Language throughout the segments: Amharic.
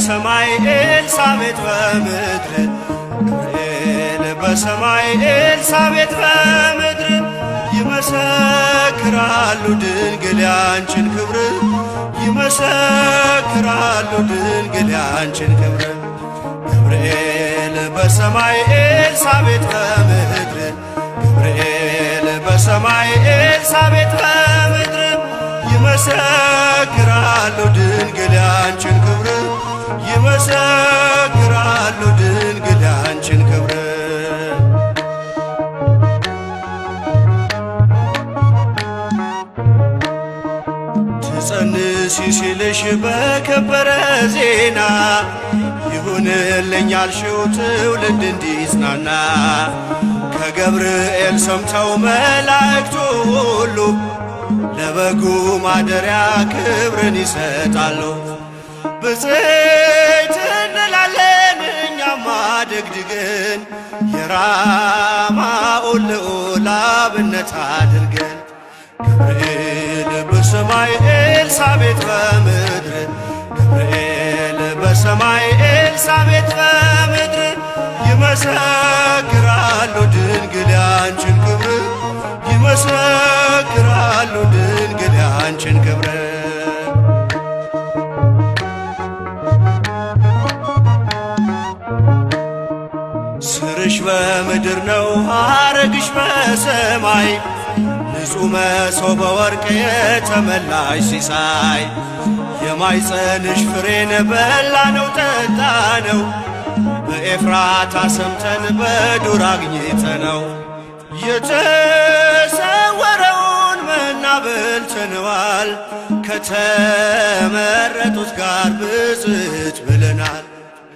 በሰማይ ኤልሳቤጥ በምድር ገብርኤል በሰማይ ኤልሳቤጥ በምድር ይመሰክራሉ ድንግል ያንቺን ክብር ይመሰክራሉ ድንግል ያንቺን ክብር ገብርኤል በሰማይ ኤልሳቤጥ በምድር ገብርኤል በሰማይ ኤልሳቤጥ በምድር ይመሰክራሉ ድንግል ያንቺን ክብር ይመሰክራሉ ድንግል ያንቺን ክብር ትጸንሲ ሲልሽ በከበረ ዜና ይሁንልኝ ያልሽው ትውልድ እንዲጽናና ከገብርኤል ሰምተው መላእክቱ ሁሉ ለበጉ ማደሪያ ክብርን ይሰጣሉ። ብፅዕት እንላለን እኛማ ደግድገን የራማውን ልዑል አብነት አድርገን ገብርኤል በሰማይ ኤልሳቤጥ በምድር ገብርኤል በሰማይ ኤልሳቤጥ በምድር ይመሰክራሉ ድንግል ያንቺን ክብር ይመሰክራሉ ድንግል ያንቺን ክብር ስርሽ በምድር ነው ሐረግሽ በሰማይ ንጹሕ መሶበ ወርቅ የተመላሽ ሲሳይ የማይጸንሽ ፍሬን በላነው ጠጣነው በኤፍራታ ሰምተን በዱር አግኝተነው የተሰወረውን መና በልተነዋል ከተመረጡት ጋር ብፅዕት ብለናል።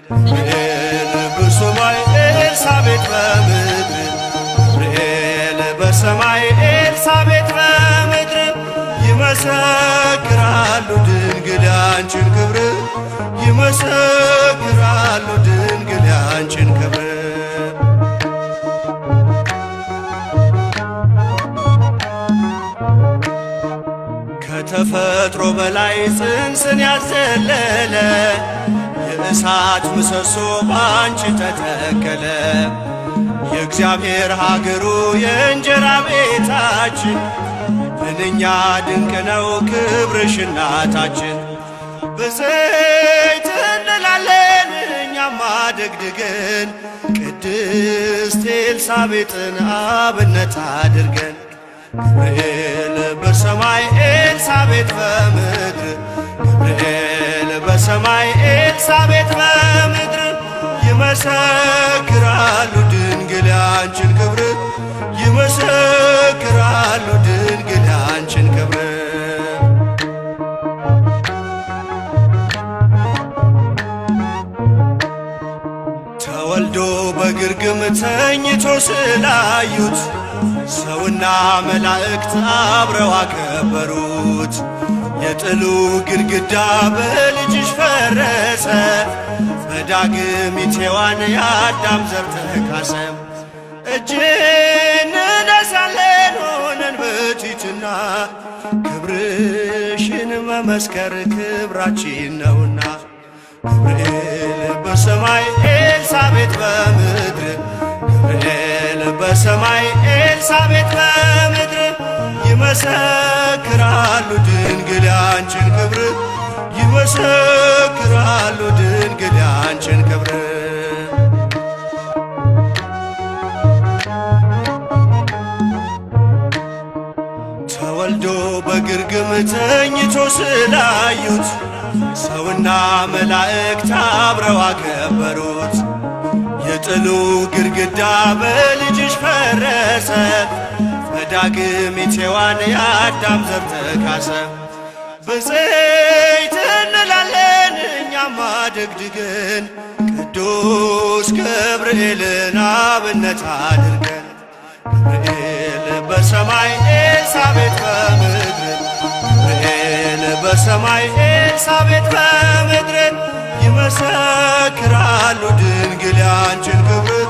ገብርኤል በሰማይ ኤልሳቤጥ በምድር ገብርኤል በሰማይ ኤልሳቤጥ በምድር ይመሰክራሉ ድንግል ያንቺን ክብር ይመሰክራሉ ድንግል ያንቺን ክብር ከተፈጥሮ በላይ ጽንስን ያዘለለ የእሳት ምሰሶ ባንቺ ተተከለ የእግዚአብሔር ሀገሩ የእንጀራ ቤታችን ምንኛ ድንቅ ነው ክብርሽ እናታችን ብፅዕት እንላለን እኛማ ደግድገን ቅድስት ኤልሳቤጥን አብነት አድርገን ገብርኤል በሰማይ ኤልሳቤጥ በምድር ገብርኤል በሰማይ ኤልሳቤጥ በምድር ይመሰክራሉ ድንግል ያንቺን ክብር ይመሰክራሉ ድንግል ያንቺን ክብር ተወልዶ በግርግም ተኝቶ ስላዩት ሰውና መላእክት አብረው አከበሩት የጥሉ ግድግዳ በልጅሽ ፈረሰ በዳግሚት ሔዋን የአዳም ዘር ተካሰ እጅን ነሳለን ሆነን በትሕትና ክብርሽን መመስከር ክብራችን ነውና ገብርኤል በሰማይ ኤልሳቤጥ በምድር ገብርኤል በሰማይ ኤልሳቤጥ በምድር ይመሰክራሉ ድንግል ያንቺን ክብር ይመሰክራሉ ድንግል ያንቺን ክብር ተወልዶ በግርግም ተኝቶ ስላዩት ሰውና መላእክት አብረው አከበሩት የጥሉ ግድግዳ በልጅሽ ፈረሰ በዳግሚት ሔዋን የአዳም ዘር ተካሰ ብፅዕት እንላለን እኛማ ደግድገን ቅዱስ ገብርኤልን አብነት አድርገን ገብርኤል በሰማይ ኤልሳቤጥ በምድር ገብርኤል በሰማይ ኤልሳቤጥ በምድር ይመሰክራሉ ድንግል ያንቺን ክብር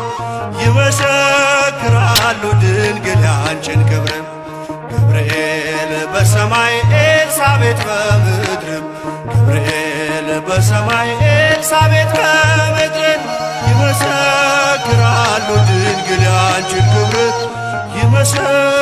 ይመሰክራሉ ድንግል ያንቺን ክብር ገብርኤል በሰማይ ኤልሳቤጥ በምድርም ገብርኤል በሰማይ ኤልሳቤጥ በምድር ይመሰክራሉ ድንግል ያንቺን ክብር ይመሰክራሉ